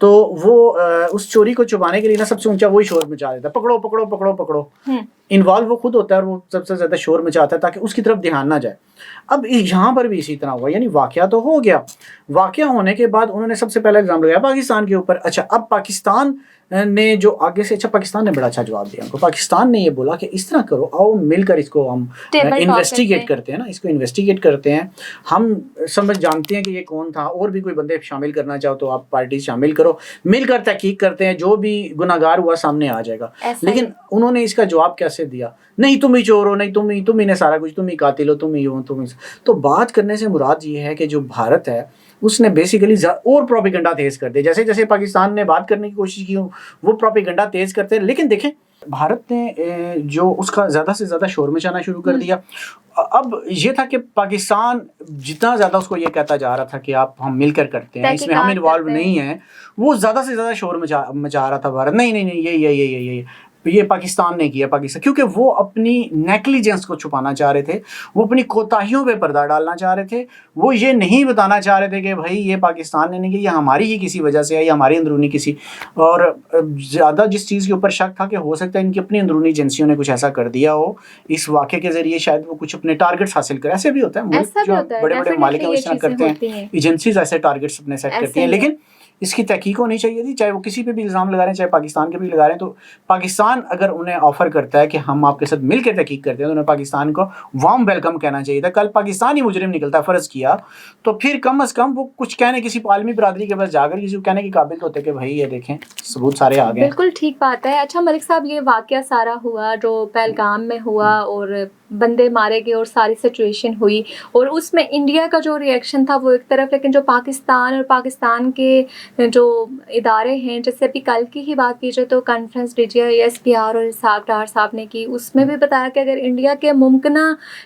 تو وہ اس چوری کو چھپانے کے لیے نا سب سے اونچا وہی شور مچا دیتا ہے, پکڑو پکڑو پکڑو پکڑو. انوالو وہ خود ہوتا ہے اور وہ سب سے زیادہ شور مچاتا ہے تاکہ اس کی طرف دھیان نہ جائے. اب یہاں پر بھی اسی طرح ہوا, یعنی واقعہ تو ہو گیا, واقعہ ہونے کے بعد انہوں نے سب سے پہلا الزام لگایا پاکستان کے اوپر. اچھا اب پاکستان نے جو آگے سے, اچھا پاکستان نے بڑا اچھا جواب دیا ان کو. پاکستان نے یہ بولا کہ اس طرح کرو, آؤ مل کر اس کو ہم انویسٹیگیٹ کرتے ہیں نا, اس کو انویسٹیگیٹ کرتے ہیں. ہم سمجھ جانتے ہیں کہ یہ کون تھا, اور بھی کوئی بندے شامل کرنا چاہو تو آپ پارٹی شامل کرو, مل کر تحقیق کرتے ہیں, جو بھی گناہگار ہوا سامنے آ جائے گا. لیکن انہوں نے اس کا جواب کیسے دیا, نہیں تم ہی چور ہو, نہیں تم ہی نے سارا کچھ, تم ہی قاتل ہو, تم ہی ہو, تم ہی. تو بات کرنے سے مراد یہ ہے کہ جو بھارت ہے اس نے بیسیکلی اور پروپیگنڈا تیز کر دیا. جیسے جیسے پاکستان نے بات کرنے کی کوشش کی وہ پروپیگنڈا تیز کرتے ہیں. لیکن دیکھیں بھارت نے جو اس کا زیادہ سے زیادہ شور مچانا شروع کر دیا. اب یہ تھا کہ پاکستان جتنا زیادہ اس کو یہ کہتا جا رہا تھا کہ آپ ہم مل کر کرتے ہیں, اس میں ہم انوالو نہیں ہیں, وہ زیادہ سے زیادہ شور مچا رہا تھا بھارت. نہیں نہیں نہیں یہ پاکستان نے کیا, پاکستان, کیونکہ وہ اپنی نیگلیجنس کو چھپانا چاہ رہے تھے, وہ اپنی کوتاہیوں پہ پردہ ڈالنا چاہ رہے تھے. وہ یہ نہیں بتانا چاہ رہے تھے کہ بھائی یہ پاکستان نے نہیں کیا, یہ ہماری ہی کسی وجہ سے ہے, یہ ہماری اندرونی کسی. اور زیادہ جس چیز کے اوپر شک تھا کہ ہو سکتا ہے ان کی اپنی اندرونی ایجنسیوں نے کچھ ایسا کر دیا ہو, اس واقعے کے ذریعے شاید وہ کچھ اپنے ٹارگٹس حاصل کریں. ایسے بھی ہوتا ہے, ملک جو بڑے بڑے ممالک ہیں وہ اس طرح کرتے ہیں, ایجنسیز ایسے ٹارگٹس اپنے سیٹ کرتی ہیں. لیکن اس کی تحقیق ہونی چاہیے تھی, چاہے وہ کسی پہ بھی الزام لگا رہے ہیں, چاہے پاکستان کے بھی لگا رہے ہیں. تو پاکستان اگر انہیں آفر کرتا ہے کہ ہم آپ کے ساتھ مل کے تحقیق کرتے ہیں تو انہیں پاکستان کو وارم ویلکم کہنا چاہیے تھا. کل پاکستانی مجرم نکلتا, فرض کیا, تو پھر کم از کم وہ کچھ کہنے, کسی عالمی برادری کے پاس جا کر کسی کو کہنے کے قابل ہوتے کہ بھائی یہ دیکھیں ثبوت سارے آ گئے. بالکل ٹھیک بات ہے. اچھا ملک صاحب, یہ واقعہ سارا ہوا جو پہلگام میں ہوا اور بندے مارے گئے اور ساری سچویشن ہوئی, اور اس میں انڈیا کا جو ری ایکشن تھا وہ ایک طرف, لیکن جو پاکستان اور پاکستان کے جو ادارے ہیں, جیسے ابھی کل کی ہی بات کی جائے تو conference D G I S P R اور اسحاق ڈار صاحب نے کی, اس میں بھی بتایا کہ اگر انڈیا کے ممکنہ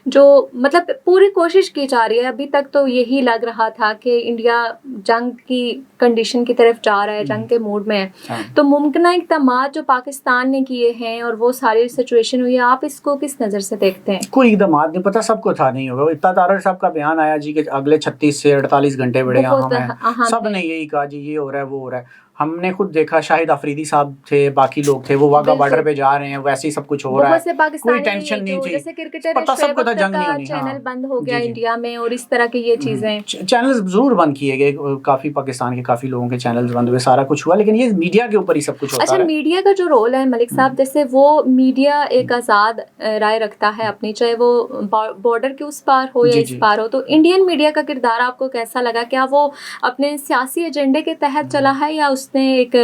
جو مطلب پوری کوشش کی جا رہی ہے, ابھی تک تو یہی لگ رہا تھا کہ انڈیا جنگ کی کنڈیشن کی طرف جا رہا ہے, جنگ کے موڈ میں ہے, تو ممکنہ اقدامات جو پاکستان نے کیے ہیں اور وہ ساری سچویشن ہوئی, آپ اس کو کس نظر سے دیکھتے ہیں؟ کوئی اقدامات نہیں, پتہ سب کو تھا نہیں ہوگا. اتنا تارڑ صاحب کا بیان آیا جی کہ اگلے 36 سے 48 گھنٹے بڑے اہم ہیں, سب نے یہی کہا جی یہ ہو رہا ہے وہ ہو رہا ہے. ہم نے خود دیکھا, شاہد آفریدی صاحب تھے, باقی لوگ تھے, وہ واگا بارڈر پہ جا رہے ہیں, ویسے ہی سب کچھ ہو رہا ہے, کوئی ٹینشن نہیں تھی. جیسے کرکٹر پتہ سب کو تھا جنگ نہیں ہونی. چینل بند ہو گیا انڈیا میں, اور اس طرح کی یہ چیزیں, چینلز ضرور بند کیے گئے, کافی پاکستان کے کافی لوگوں کے چینلز بند ہوئے, سارا کچھ ہوا, لیکن یہ میڈیا کے اوپر ہی سب کچھ ہوتا ہے. اچھا میڈیا کا جو رول ہے ملک صاحب, جیسے وہ میڈیا ایک آزاد رائے رکھتا ہے اپنی, چاہے وہ بارڈر کے اس پار ہو یا اس پار ہو, تو انڈین میڈیا کا کردار آپ کو کیسا لگا؟ کیا وہ اپنے سیاسی ایجنڈے کے تحت چلا ہے یا اس نے ایک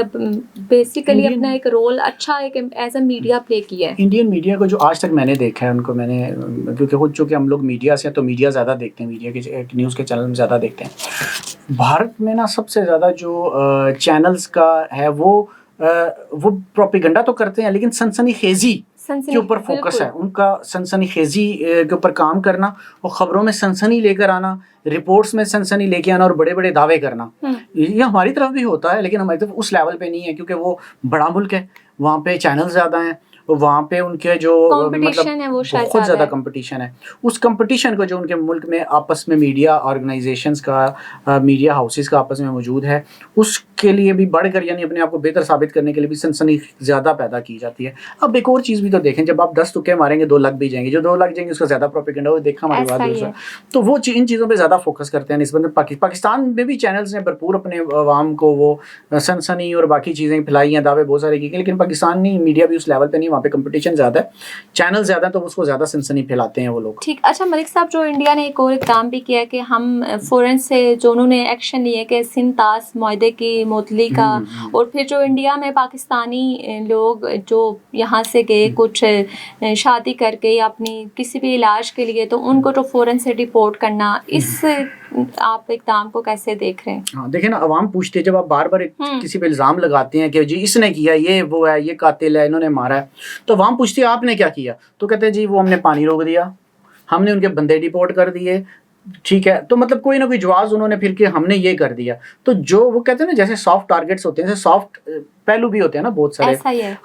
بیسیکلی اپنا ایک رول اچھا ایک ایز اے میڈیا پلے کیا ہے؟ انڈین میڈیا کو جو آج تک میں نے دیکھا ہے ان کو, میں نے کیونکہ خود چونکہ ہم لوگ میڈیا سے ہیں تو میڈیا زیادہ دیکھتے ہیں, میڈیا کے نیوز کے چینل زیادہ دیکھتے ہیں. بھارت میں نا سب سے زیادہ جو چینلز کا ہے وہ پروپیگنڈا تو کرتے ہیں, لیکن سنسنی خیزی کے اوپر فوکس ہے ان کا, سنسنی خیزی کے اوپر کام کرنا, اور خبروں میں سنسنی لے کر آنا, رپورٹس میں سنسنی لے کے آنا اور بڑے بڑے دعوے کرنا. یہ ہماری طرف بھی ہوتا ہے, لیکن ہماری طرف اس لیول پہ نہیں ہے, کیونکہ وہ بڑا ملک ہے, وہاں پہ چینل زیادہ ہیں, وہاں پہ ان کے جو مطلب بہت زیادہ کمپٹیشن ہے. اس کمپٹیشن کو جو ان کے ملک میں آپس میں میڈیا آرگنائزیشنز کا, میڈیا ہاؤسز کا آپس میں موجود ہے, اس کے لیے بھی بڑھ کر, یعنی اپنے آپ کو بہتر ثابت کرنے کے لیے بھی سنسنی زیادہ پیدا کی جاتی ہے. اب ایک اور چیز بھی تو دیکھیں, جب آپ 10 تکے ماریں گے 2 لگ بھی جائیں گے, جو 2 لگ جائیں گے اس کا زیادہ پروپیگنڈا ہو, دیکھا ہماری بات, تو وہ ان چیزوں پہ زیادہ فوکس کرتے ہیں نسبت میں. پاکستان میں بھی چینلز نے بھرپور اپنے عوام کو وہ سنسنی اور باقی چیزیں پھیلائی ہیں, دعوے بہت سارے کیے, لیکن پاکستانی میڈیا بھی اس لیول پہ نہیں, وہاں پہ کمپٹیشن زیادہ ہے, چینل زیادہ, تو اس کو زیادہ سنسنی پھیلاتے ہیں وہ لوگ. ٹھیک. اچھا ملک صاحب, جو انڈیا نے ایک اور اقدام بھی کیا کہ ہم فورن سے جو انہوں نے ایکشن لیے کہ سندھ طاس معاہدے کی معطلی کا, اور پھر جو انڈیا میں پاکستانی لوگ جو یہاں سے گئے کچھ شادی کر کے یا اپنی کسی بھی علاج کے لیے, تو ان کو تو فورن سے ڈپورٹ کرنا, اس آپ اقدام کو کیسے دیکھ رہے ہیں؟ ہاں دیکھیں نا, عوام پوچھتے ہیں جب آپ بار بار کسی پہ الزام لگاتے ہیں کہ جی اس نے کیا, یہ وہ ہے, یہ قاتل ہے, انہوں نے مارا ہے, تو عوام پوچھتی ہے آپ نے کیا کیا, تو کہتے ہیں جی وہ ہم نے پانی روک دیا, ہم نے ان کے بندے ڈپورٹ کر دیے, ٹھیک ہے. تو مطلب کوئی نہ کوئی جواز انہوں نے پھر کہ ہم نے یہ کر دیا. تو جو وہ کہتے ہیں نا جیسے سافٹ ٹارگیٹس ہوتے ہیں, جیسے سافٹ پہلو بھی ہوتے ہیں نا بہت سارے.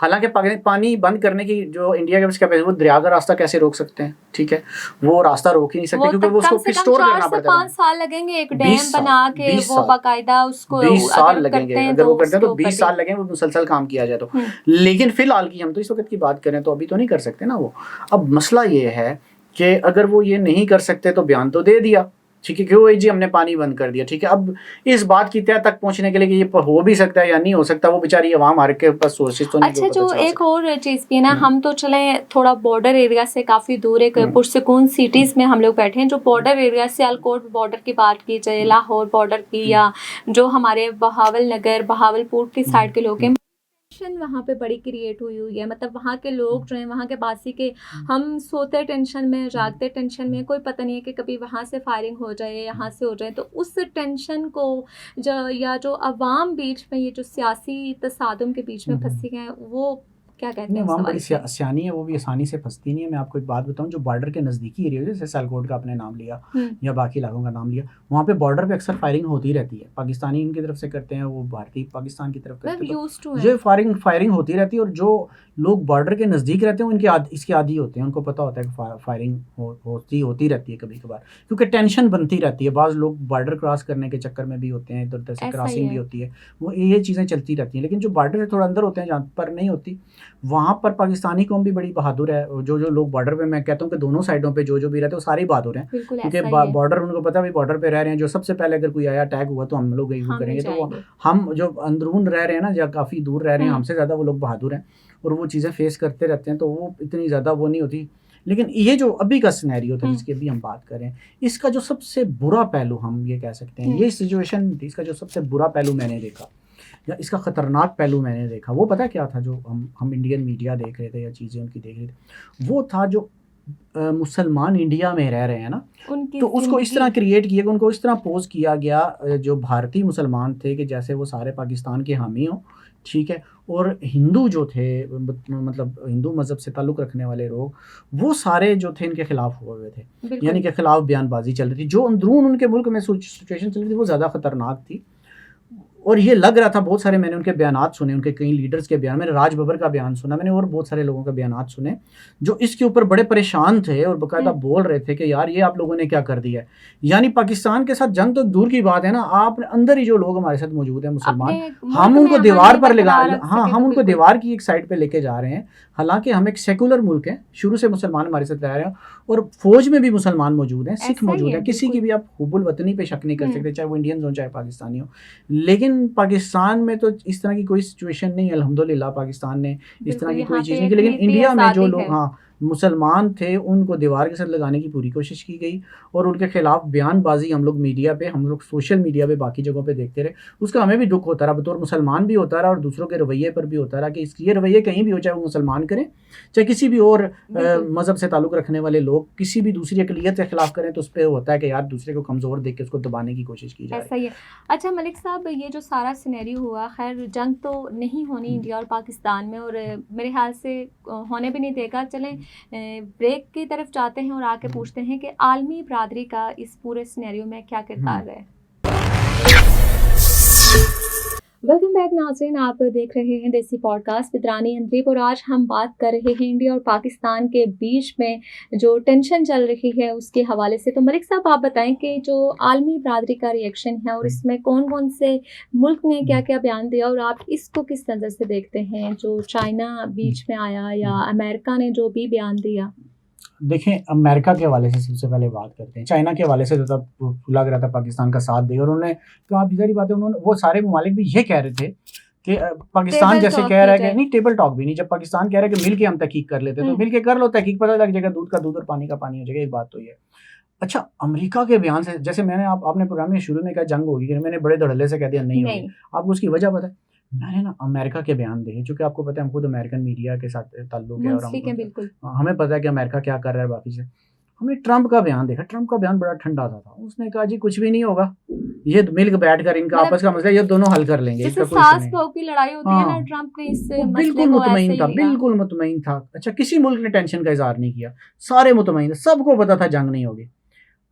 حالانکہ پانی بند کرنے کی جو انڈیا کے پاس کیپیسٹی, وہ دریا کا راستہ کیسے روک سکتے ہیں؟ ٹھیک ہے, وہ راستہ روک ہی نہیں سکتے کیونکہ وہ اس کو پھر اسٹور کرنا پڑتا ہے. 5 سال لگیں گے ایک ڈیم بنا کے, وہ باقاعدہ اس کو 20 سال لگیں گے. اگر وہ کرتے ہیں تو 20 سال لگیں گے, وہ مسلسل کام کیا جائے تو. لیکن فی الحال کی ہم تو اس وقت کی بات کریں تو ابھی تو نہیں کر سکتے نا وہ. اب مسئلہ یہ ہے کہ اگر وہ یہ نہیں کر سکتے تو بیان تو دے دیا, ٹھیک ہے, کہ جی ہم نے پانی بند کر دیا. ٹھیک ہے, اب اس بات کی تہ تک پہنچنے کے لیے کہ یہ ہو بھی سکتا ہے یا نہیں ہو سکتا, وہ بیچاری عوام ہر کے پاس سورسز تو نہیں. اچھا, جو ایک اور چیز بھی ہے نا, ہم تو چلیں تھوڑا بارڈر ایریا سے کافی دور, ایک پرسکون سٹیز میں ہم لوگ بیٹھے ہیں. جو بارڈر ایریا سے سیالکوٹ بارڈر کی بات کی جائے, لاہور بارڈر کی, یا جو ہمارے بہاول نگر بہاولپور کی سائڈ کے لوگ ہیں, وہاں پہ بڑی کریٹ ہوئی ہے. مطلب وہاں کے لوگ جو ہیں, وہاں کے باسی کے, ہم سوتے ٹینشن میں, جاگتے ٹینشن میں, کوئی پتہ نہیں ہے کہ کبھی وہاں سے فائرنگ ہو جائے, یہاں سے ہو جائے. تو اس ٹینشن کو یا جو عوام بیچ میں یہ جو سیاسی تصادم کے بیچ میں پھنسی ہیں, وہ کیا کہتے ہیں؟ عوام بڑی سیانی ہے, وہ بھی آسانی سے پھنستی نہیں ہے. میں آپ کو ایک بات بتاؤں, جو بارڈر کے نزدیکی ایریا جیسے سیالکوٹ کا آپ نے نام لیا یا باقی علاقوں کا نام لیا, وہاں پہ بارڈر پہ اکثر فائرنگ ہوتی رہتی ہے. پاکستانی ان کی طرف سے کرتے ہیں, وہ بھارتی پاکستان کی طرف کرتے ہیں. یہ فائرنگ ہوتی رہتی ہے, اور جو لوگ بارڈر کے نزدیک رہتے ہیں ان کے اس کے عادی ہوتے ہیں. ان کو پتہ ہوتا ہے کہ فائرنگ ہوتی رہتی ہے کبھی کبھار, کیونکہ ٹینشن بنتی رہتی ہے. بعض لوگ بارڈر کراس کرنے کے چکر میں بھی ہوتے ہیں, ادھر ادھر سے کراسنگ بھی ہوتی ہے, وہ یہ چیزیں چلتی رہتی ہیں. لیکن جو بارڈر سے تھوڑا اندر ہوتے ہیں, جہاں پر نہیں ہوتی, وہاں پر پاکستانی قوم بھی بڑی بہادر ہے. جو لوگ بارڈر پہ, میں کہتا ہوں کہ دونوں سائڈوں پہ جو بھی رہتے ہیں وہ سارے بہادر ہیں, کیونکہ بارڈر ان کو پتہ ہے بارڈر پہ رہ رہے ہیں. جو سب سے پہلے اگر کوئی آیا اٹیک ہوا تو ہم لوگ یہی کریں گے. تو ہم جو اندرون رہ رہے ہیں نا, یا کافی دور رہ رہے ہیں, ہم سے زیادہ وہ لوگ بہادر ہیں اور وہ چیزیں فیس کرتے رہتے ہیں. تو وہ اتنی زیادہ وہ نہیں ہوتی. لیکن یہ جو ابھی کا سینیریو تھا جس کی ابھی ہم بات کریں, اس کا جو سب سے برا پہلو ہم یہ کہہ سکتے ہیں, یہ سچویشن تھی, اس کا جو سب سے برا پہلو میں نے دیکھا یا اس کا خطرناک پہلو میں نے دیکھا, وہ پتہ کیا تھا؟ جو ہم انڈین میڈیا دیکھ رہے تھے یا چیزیں ان کی دیکھ رہے تھے, وہ تھا جو مسلمان انڈیا میں رہ رہے ہیں نا, تو اس کو اس طرح کریٹ کیا کہ ان کو اس طرح پوز کیا گیا جو بھارتی مسلمان تھے کہ جیسے وہ سارے پاکستان کے حامی ہوں. ٹھیک ہے, اور ہندو جو تھے, مطلب ہندو مذہب سے تعلق رکھنے والے لوگ, وہ سارے جو تھے ان کے خلاف ہوئے تھے, یعنی کہ خلاف بیان بازی چل رہی تھی. جو اندرون ان کے ملک میں سچویشن چل رہی تھی وہ زیادہ خطرناک تھی. اور یہ لگ رہا تھا, بہت سارے میں نے ان کے بیانات سنے, ان کے کئی لیڈرز کے بیان, میں نے راج ببر کا بیان سنا, میں نے اور بہت سارے لوگوں کے بیانات سنے جو اس کے اوپر بڑے پریشان تھے اور باقاعدہ بول رہے تھے کہ یار یہ آپ لوگوں نے کیا کر دیا ہے. یعنی پاکستان کے ساتھ جنگ تو دور کی بات ہے نا, آپ اندر ہی جو لوگ ہمارے ساتھ موجود ہیں مسلمان, ہم ان کو دیوار پر ہم ان کو دیوار کی ایک سائڈ پہ لے کے جا رہے ہیں. حالانکہ ہم ایک سیکولر ملک ہیں, شروع سے مسلمان ہمارے ساتھ رہ رہے ہیں, اور فوج میں بھی مسلمان موجود ہیں, سکھ موجود ہیں, کسی کی بھی آپ حب الوطنی پہ شک نہیں کر سکتے, چاہے وہ انڈینز ہوں چاہے پاکستانی ہوں. لیکن پاکستان میں تو اس طرح کی کوئی سچویشن نہیں ہے, الحمدللہ پاکستان نے اس طرح کی کوئی چیز نہیں کی. لیکن انڈیا میں جو لوگ مسلمان تھے ان کو دیوار کے ساتھ لگانے کی پوری کوشش کی گئی, اور ان کے خلاف بیان بازی ہم لوگ میڈیا پہ, ہم لوگ سوشل میڈیا پہ, باقی جگہوں پہ دیکھتے رہے. اس کا ہمیں بھی دکھ ہوتا رہا, بطور مسلمان بھی ہوتا رہا, اور دوسروں کے رویے پر بھی ہوتا رہا کہ یہ رویے کہیں بھی ہو, چاہے وہ مسلمان کریں چاہے کسی بھی اور مذہب سے تعلق رکھنے والے لوگ کسی بھی دوسری اقلیت کے خلاف کریں, تو اس پہ ہوتا ہے کہ یار دوسرے کو کمزور دیکھ کے اس کو دبانے کی کوشش کی جائے. ایسا ہی ہے. اچھا ملک صاحب, یہ جو سارا سینیریو ہوا, خیر جنگ تو نہیں ہونی انڈیا اور پاکستان میں, اور میرے خیال سے ہونے بھی نہیں دے گا. چلیں بریک کی طرف جاتے ہیں اور آ کے پوچھتے ہیں کہ عالمی برادری کا اس پورے سینیریو میں کیا کردار ہے. ویلکم بیک ناظرین, آپ دیکھ رہے ہیں دیسی پوڈ کاسٹ وذ رانی اندلیب, اور آج ہم بات کر رہے ہیں انڈیا اور پاکستان کے بیچ میں جو ٹینشن چل رہی ہے اس کے حوالے سے. تو ملک صاحب آپ بتائیں کہ جو عالمی برادری کا ریئیکشن ہے, اور اس میں کون کون سے ملک نے کیا کیا بیان دیا, اور آپ اس کو کس نظر سے دیکھتے ہیں, جو چائنا بیچ میں آیا یا امریکہ نے جو بھی بیان دیا. دیکھیں, امریکہ کے حوالے سے سب سے پہلے بات کرتے ہیں. چائنا کے حوالے سے تو تب لگ رہا تھا پاکستان کا ساتھ دے, اور انہوں نے کہا ظاہری بات ہے, انہوں نے وہ سارے ممالک بھی یہ کہہ رہے تھے کہ پاکستان جیسے کہہ رہا ہے کہ نہیں, ٹیبل ٹاک بھی نہیں, جب پاکستان کہہ رہا ہے کہ مل کے ہم تحقیق کر لیتے تو مل کے کر لو, تحقیق پتہ لگ جائے گا, دودھ کا دودھ اور پانی کا پانی ہو جائے گا. ایک بات تو یہ. اچھا, امریکہ کے بیان سے, جیسے میں نے آپ نے پروگرام میں شروع میں کہا جنگ ہوگی, کہ میں نے بڑے دھڑلے سے کہہ دیا نہیں ہوگی. آپ کو اس کی وجہ پتہ ہے؟ میں نے نا امریکہ کے بیان دیکھے, چونکہ آپ کو پتہ ہے ہم خود امریکن میڈیا کے ساتھ تعلق ہے, اور ہمیں پتہ ہے کہ امریکہ کیا کر رہا ہے. باقی سے ہم نے ٹرمپ کا بیان دیکھا, ٹرمپ کا بیان بڑا ٹھنڈا تھا. اس نے کہا جی کچھ بھی نہیں ہوگا, یہ مل کے بیٹھ کر ان کا آپس کا مسئلہ یہ دونوں حل کر لیں گے, اس کا کوئی ساس بہو کی لڑائی ہوتی ہے نا, ٹرمپ نے اس بالکل مطمئن تھا, بالکل مطمئن تھا. اچھا, کسی ملک نے ٹینشن کا اظہار نہیں کیا, سارے مطمئن, سب کو پتا تھا جنگ نہیں ہوگی.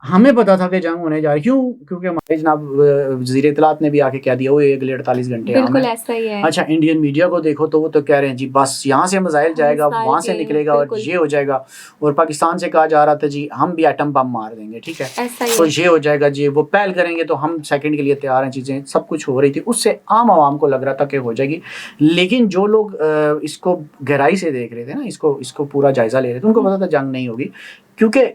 ہمیں پتا تھا کہ جنگ ہونے جا رہی. کیوں؟ کیونکہ ہمارے جناب وزیر اطلاعات نے بھی آ کے کہہ دیا وہ اگلے 48 گھنٹے. بالکل ایسا ہی ہے. اچھا انڈین میڈیا کو دیکھو تو وہ تو کہہ رہے ہیں جی بس یہاں سے میزائل جائے گا, وہاں سے نکلے گا اور یہ ہو جائے گا. اور پاکستان سے کہا جا رہا تھا جی ہم بھی ایٹم بم مار دیں گے, ٹھیک ہے, تو یہ ہو جائے گا جی, وہ پہل کریں گے تو ہم سیکنڈ کے لیے تیار ہیں. چیزیں سب کچھ ہو رہی تھی, اس سے عام عوام کو لگ رہا تھا کہ ہو جائے گی. لیکن جو لوگ اس کو گہرائی سے دیکھ رہے تھے نا, اس کو پورا جائزہ لے رہے تھے, ان کو پتا تھا جنگ نہیں ہوگی. کیونکہ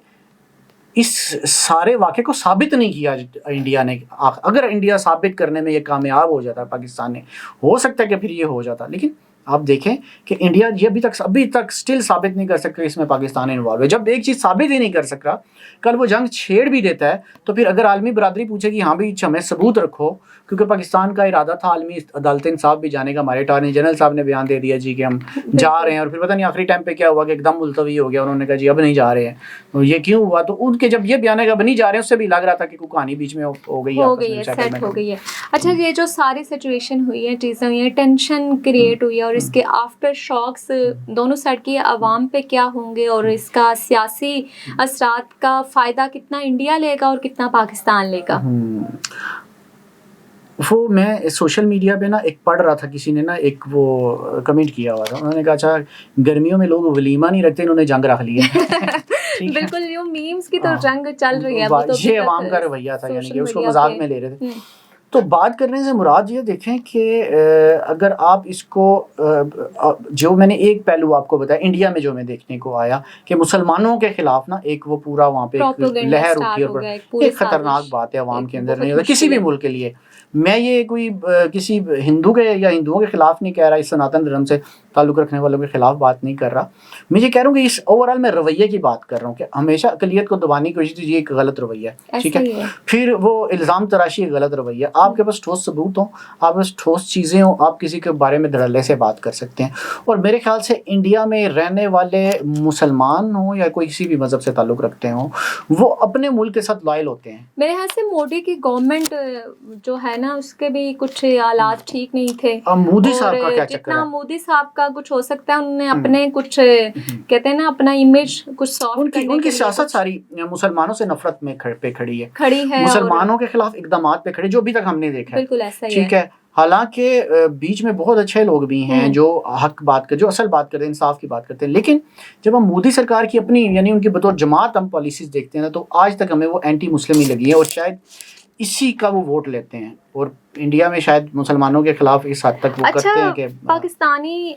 اس سارے واقعے کو ثابت نہیں کیا انڈیا نے. اگر انڈیا ثابت کرنے میں یہ کامیاب ہو جاتا پاکستان نے, ہو سکتا ہے کہ پھر یہ ہو جاتا. لیکن آپ دیکھیں کہ انڈیا یہ ابھی تک سٹل ثابت نہیں کر سکتا اس میں پاکستان انوالو ہے. جب ایک چیز ثابت ہی نہیں کر سکتا, کل وہ جنگ چھیڑ بھی دیتا ہے, تو پھر اگر عالمی برادری پوچھے کہ ہاں بھی ہمیں ثبوت رکھو, کیونکہ پاکستان کا ارادہ تھا عالمی عدالت انصاف بھی جانے کا. ہمارے اٹارنی جنرل صاحب نے بیان دے دیا جی کہ ہم جا رہے ہیں, اور پھر پتہ نہیں آخری ٹائم پہ کیا ہوا کہ ایک دم ملتوی ہو گیا, انہوں نے کہا جی اب نہیں جا رہے ہیں. یہ کیوں ہوا؟ تو ان کے جب یہ بیان ہے کہ اب نہیں جا رہے ہیں, اس سے بھی لگ رہا تھا کہ کوئی کہانی بیچ میں ہو گئی ہے, سیٹ ہو گئی ہے. اچھا یہ جو ساری سچویشن ہوئی ہے, چیزیں ہوئی ہیں, ٹینشن کریٹ ہوئی ہے, اور اس کے آفٹر شاکس دونوں سائڈ کی عوام پہ کیا ہوں گے, اور اس کا سیاسی اثرات کا فائدہ کتنا انڈیا لے گا اور کتنا پاکستان لے گا؟ وہ میں سوشل میڈیا پہ نا ایک پڑھ رہا تھا, کسی نے نا ایک وہ کمنٹ کیا ہوا تھا, انہوں نے کہا اچھا گرمیوں میں لوگ ولیمہ نہیں رکھتے, انہوں نے جنگ رکھ لی ہے. بالکل یہ میمز کی تو جنگ چل رہی ہے, یہ عوام کا رویہ تھا, یعنی کہ اس کو مذاق میں لے رہے تھے. تو بات کرنے سے مراد یہ دیکھیں کہ اگر آپ اس کو جو میں نے ایک پہلو آپ کو بتایا انڈیا میں جو میں دیکھنے کو آیا کہ مسلمانوں کے خلاف نا ایک وہ پورا وہاں پہ لہر اٹھی, اور ایک خطرناک بات ہے عوام کے اندر نہیں ہوتا کسی بھی ملک کے لیے. میں یہ کوئی کسی ہندو کے یا ہندوؤں کے خلاف نہیں کہہ رہا, اس سناتن دھرم سے تعلق رکھنے والوں کے خلاف بات نہیں کر رہا. میں یہ کہہ رہا ہوں کہ اس اوور آل میں رویے کی بات کر رہا ہوں کہ ہمیشہ اقلیت کو دبانے کی کوشش, یہ ایک غلط رویہ ہے, ٹھیک ہے. پھر وہ الزام تراشی ایک غلط رویہ. آپ کے پاس ٹھوس ثبوت ہوں, آپ کے پاس ٹھوس چیزیں ہوں, آپ کسی کے بارے میں دھڑلے سے بات کر سکتے ہیں. اور میرے خیال سے انڈیا میں رہنے والے مسلمان ہوں یا کوئی کسی بھی مذہب سے تعلق رکھتے ہوں, وہ اپنے ملک کے ساتھ لائل ہوتے ہیں. میرے خیال سے مودی کی گورنمنٹ جو ہے نا, اس کے بھی کچھ حالات ٹھیک نہیں تھے. مودی صاحب کا کیا چکر ہے؟ مودی صاحب کا کچھ ہو سکتا ہے, انہوں نے اپنے کچھ کہتے ہیں نا اپنا امیج کچھ سافٹ ان کی سیاست ساری مسلمانوں سے نفرت میں پہ کھڑی ہے, مسلمانوں کے خلاف اقدامات پہ کھڑی, جو ابھی تک ہم نے دیکھا ہے. بالکل ایسا ہی ٹھیک ہے. حالانکہ بیچ میں بہت اچھے لوگ بھی ہیں جو حق بات کرتے, جو اصل بات کرتے ہیں, انصاف کی بات کرتے ہیں. لیکن جب ہم مودی سرکار کی اپنی یعنی ان کی بطور جماعت ہم پالیسیز دیکھتے ہیں نا, تو آج تک ہمیں وہ اینٹی مسلم ہی لگی ہے, اور شاید اسی کا وہ ووٹ لیتے ہیں. اور انڈیا میں شاید مسلمانوں کے خلاف اس حد تک وہ کرتے ہیں کہ پاکستانی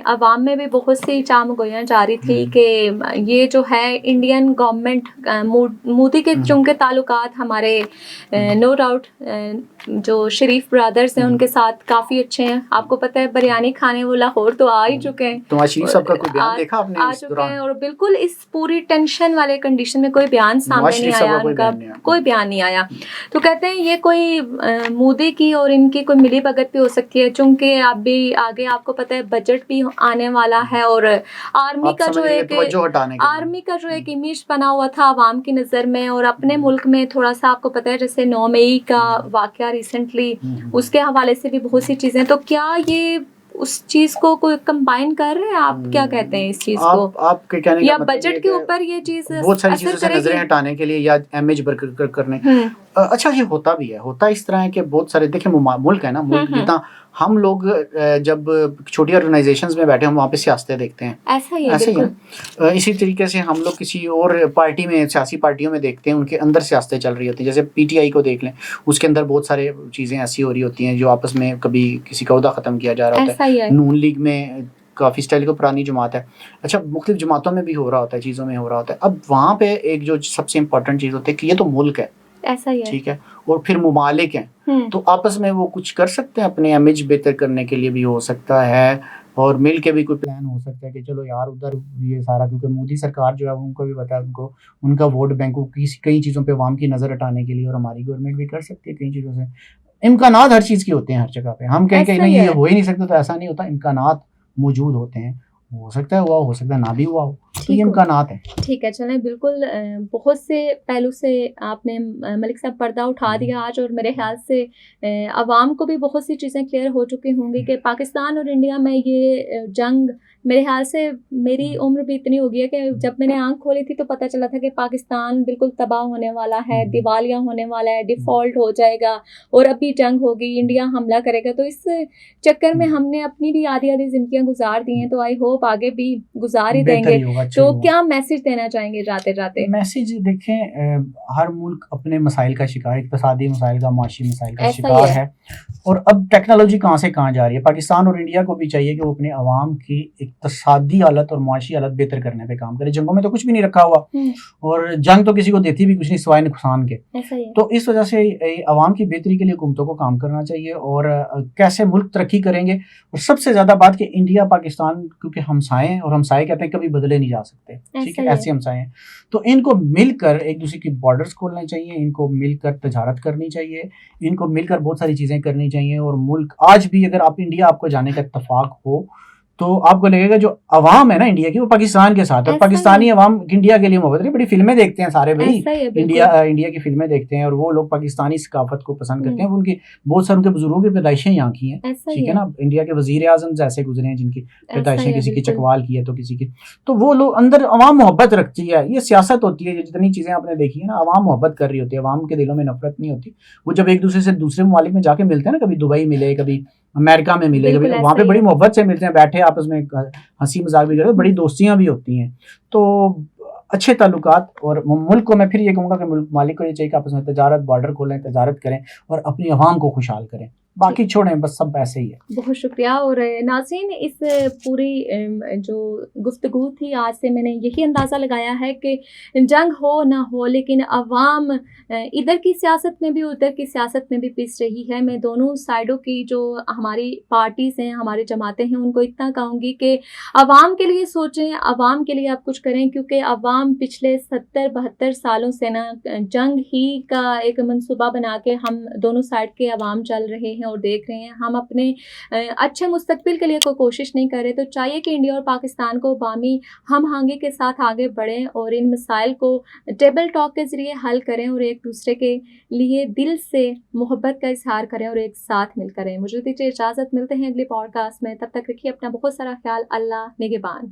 عوام میں بھی بہت سی چامگویاں جاری تھی کہ یہ جو ہے انڈین گورنمنٹ مودی کے چونکہ تعلقات ہمارے نو ڈاؤٹ جو شریف برادرز ہیں ان کے ساتھ کافی اچھے ہیں. آپ کو پتہ ہے بریانی کھانے وہ لاہور تو آ ہی چکے ہیں. تو شریف صاحب کا کوئی بیان دیکھا آپ نے آ چکے ہیں, اور بالکل اس پوری ٹینشن والے کنڈیشن میں کوئی بیان سامنے نہیں آیا, ان کا کوئی بیان نہیں آیا. تو کہتے ہیں یہ کوئی مودی کی اور ان کی کوئی ملی بھگت بھی ہو سکتی ہے, چونکہ اب بھی آگے آپ کو پتہ ہے بجٹ بھی آنے والا ہے, اور آرمی کا جو ایک امیج بنا ہوا تھا عوام کی نظر میں, اور اپنے ملک میں تھوڑا سا آپ کو پتہ ہے جیسے 9 مئی کا واقعہ ریسنٹلی, اس کے حوالے سے بھی بہت سی چیزیں. تو کیا یہ اس چیز کو کوئی کمبائن کر رہے ہیں؟ آپ کیا کہتے ہیں اس چیز کو, آپ کے کہنے یا بجٹ کے اوپر یہ چیز بہت ساری چیزوں سے نظریں ہٹانے کے لیے یا امیج برقرار کرنے؟ اچھا یہ ہوتا بھی ہے, ہوتا اس طرح ہے کہ بہت سارے دیکھیں ملک ہے نا, ملک جتنا ہم لوگ جب چھوٹی آرگنائزیشنز میں بیٹھے ہم وہاں پہ سیاستیں دیکھتے ہیں, ایسے ہی اسی طریقے سے ہم لوگ کسی اور پارٹی میں سیاسی پارٹیوں میں دیکھتے ہیں, ان کے اندر سیاستیں چل رہی ہوتی ہیں. جیسے پی ٹی آئی کو دیکھ لیں, اس کے اندر بہت سارے چیزیں ایسی ہو رہی ہوتی ہیں جو آپس میں کبھی کسی کا عہدہ ختم کیا جا رہا ہوتا ہے. نون لیگ میں کافی اسٹائل کو پرانی جماعت ہے, اچھا مختلف جماعتوں میں بھی ہو رہا ہوتا ہے, چیزوں میں ہو رہا ہوتا ہے. اب وہاں پہ ایک جو سب سے امپورٹنٹ چیز ہوتی ہے کہ یہ تو ملک ہے, ایسا ہی ہے, ٹھیک ہے, اور پھر ممالک ہیں, تو آپس میں وہ کچھ کر سکتے ہیں, اپنے امیج بہتر کرنے کے لیے بھی ہو سکتا ہے, اور مل کے بھی کوئی پلان ہو سکتا ہے کہ چلو یار ادھر یہ سارا, کیونکہ مودی سرکار جو ہے ان کو بھی پتا ہے, ان کا ووٹ بینک کئی چیزوں پہ عوام کی نظر ہٹانے کے لیے, اور ہماری گورنمنٹ بھی کر سکتی ہے کئی چیزوں سے. امکانات ہر چیز کے ہوتے ہیں ہر جگہ پہ, ہم کہیں کہ نہیں یہ ہو ہی نہیں سکتا, تو ایسا نہیں ہوتا, امکانات موجود ہوتے ہیں. ہو سکتا ہے ہوا ہو سکتا ہے نہ بھی ہوا ہو, تو یہ امکانات ہیں. ٹھیک ہے, چلیں بالکل بہت سے پہلو سے آپ نے ملک صاحب پردہ اٹھا دیا آج, اور میرے خیال سے عوام کو بھی بہت سی چیزیں کلیئر ہو چکی ہوں گی کہ پاکستان اور انڈیا میں یہ جنگ, میرے خیال سے میری عمر بھی اتنی ہو گئی ہے کہ جب میں نے آنکھ کھولی تھی تو پتہ چلا تھا کہ پاکستان بالکل تباہ ہونے والا ہے, دیوالیہ ہونے والا ہے, ڈیفالٹ ہو جائے گا, اور ابھی جنگ ہوگی, انڈیا حملہ کرے گا. تو اس چکر میں ہم نے اپنی بھی آدھی زندگیاں گزار دی ہیں, تو آئی ہوپ آگے بھی گزار ہی دیں گے. تو کیا میسج دینا چاہیں گے جاتے جاتے؟ میسج دیکھیں, ہر ملک اپنے مسائل کا شکار, اقتصادی مسائل کا, معاشی مسائل کا شکار ہے, اور اب ٹیکنالوجی کہاں سے کہاں جا رہی ہے. پاکستان اور انڈیا کو بھی چاہیے کہ وہ اپنے عوام کی اقتصادی حالت اور معاشی حالت بہتر کرنے پہ کام کرے. جنگوں میں تو کچھ بھی نہیں رکھا ہوا, اور جنگ تو کسی کو دیتی بھی کچھ نہیں سوائے نقصان کے. تو اس وجہ سے عوام کی بہتری کے لیے حکومتوں کو کام کرنا چاہیے, اور کیسے ملک ترقی کریں گے. اور سب سے زیادہ بات کہ انڈیا پاکستان کیونکہ ہمسائے ہیں, اور ہمسائے کہتے ہیں کبھی بدلے نہیں جا سکتے, ٹھیک ہے, ایسے ہمسائے ہیں. تو ان کو مل کر ایک دوسرے کی بارڈرز کھولنے چاہیے, ان کو مل کر تجارت کرنی چاہیے, ان کو مل کر بہت ساری چیزیں کرنی چاہیے. اور ملک آج بھی اگر آپ انڈیا آپ کو جانے کا اتفاق ہو تو آپ کو لگے گا جو عوام ہے نا انڈیا کی, وہ پاکستان کے ساتھ ہے. پاکستانی عوام انڈیا کے لیے محبت ہے, بڑی فلمیں دیکھتے ہیں سارے بھائی, انڈیا کی فلمیں دیکھتے ہیں, اور وہ لوگ پاکستانی ثقافت کو پسند کرتے ہیں. ان کی بہت سارے ان کے بزرگوں کی پیدائشیں یہاں کی ہیں, ٹھیک ہے نا. انڈیا کے وزیر اعظم جیسے گزرے ہیں جن کی پیدائشیں کسی کی چکوال کی ہے تو کسی کی, تو وہ لوگ اندر عوام محبت رکھتی ہے. یہ سیاست ہوتی ہے, جتنی چیزیں آپ نے دیکھی ہے نا, عوام محبت کر رہی ہوتی ہے, عوام کے دلوں میں نفرت نہیں ہوتی. وہ جب ایک دوسرے سے دوسرے ممالک میں جا کے ملتے ہیں نا, کبھی دبئی ملے, کبھی امریکہ میں ملے, کبھی وہاں پہ بڑی محبت سے ملتے ہیں, بیٹھے آپس میں ہنسی مذاق بھی کرتے ہیں, بڑی دوستیاں بھی ہوتی ہیں. تو اچھے تعلقات, اور ملک کو میں پھر یہ کہوں گا کہ مالک کو یہ چاہیے کہ آپس میں تجارت, بارڈر کھولیں, تجارت کریں, اور اپنی عوام کو خوشحال کریں. باقی چھوڑیں, بس سب ایسے ہی ہے. بہت شکریہ. اور ناظرین, اس پوری جو گفتگو تھی آج سے میں نے یہی اندازہ لگایا ہے کہ جنگ ہو نہ ہو, لیکن عوام ادھر کی سیاست میں بھی ادھر کی سیاست میں بھی پس رہی ہے. میں دونوں سائڈوں کی جو ہماری پارٹیز ہیں, ہماری جماعتیں ہیں, ان کو اتنا کہوں گی کہ عوام کے لیے سوچیں, عوام کے لیے آپ کچھ کریں, کیونکہ عوام پچھلے 70-72 سالوں سے نا جنگ ہی کا ایک منصوبہ بنا کے ہم دونوں سائڈ کے عوام چل رہے ہیں اور دیکھ رہے ہیں. ہم اپنے اچھے مستقبل کے لیے کوئی کوشش نہیں کر رہے. تو چاہیے کہ انڈیا اور پاکستان کو باہمی ہم آہنگی کے ساتھ آگے بڑھیں, اور ان مسائل کو ٹیبل ٹاک کے ذریعے حل کریں, اور ایک دوسرے کے لیے دل سے محبت کا اظہار کریں, اور ایک ساتھ مل کریں. مجھے دیجیے اجازت, ملتے ہیں اگلے پوڈ کاسٹ میں. تب تک رکھیے اپنا بہت سارا خیال. اللہ نگہبان.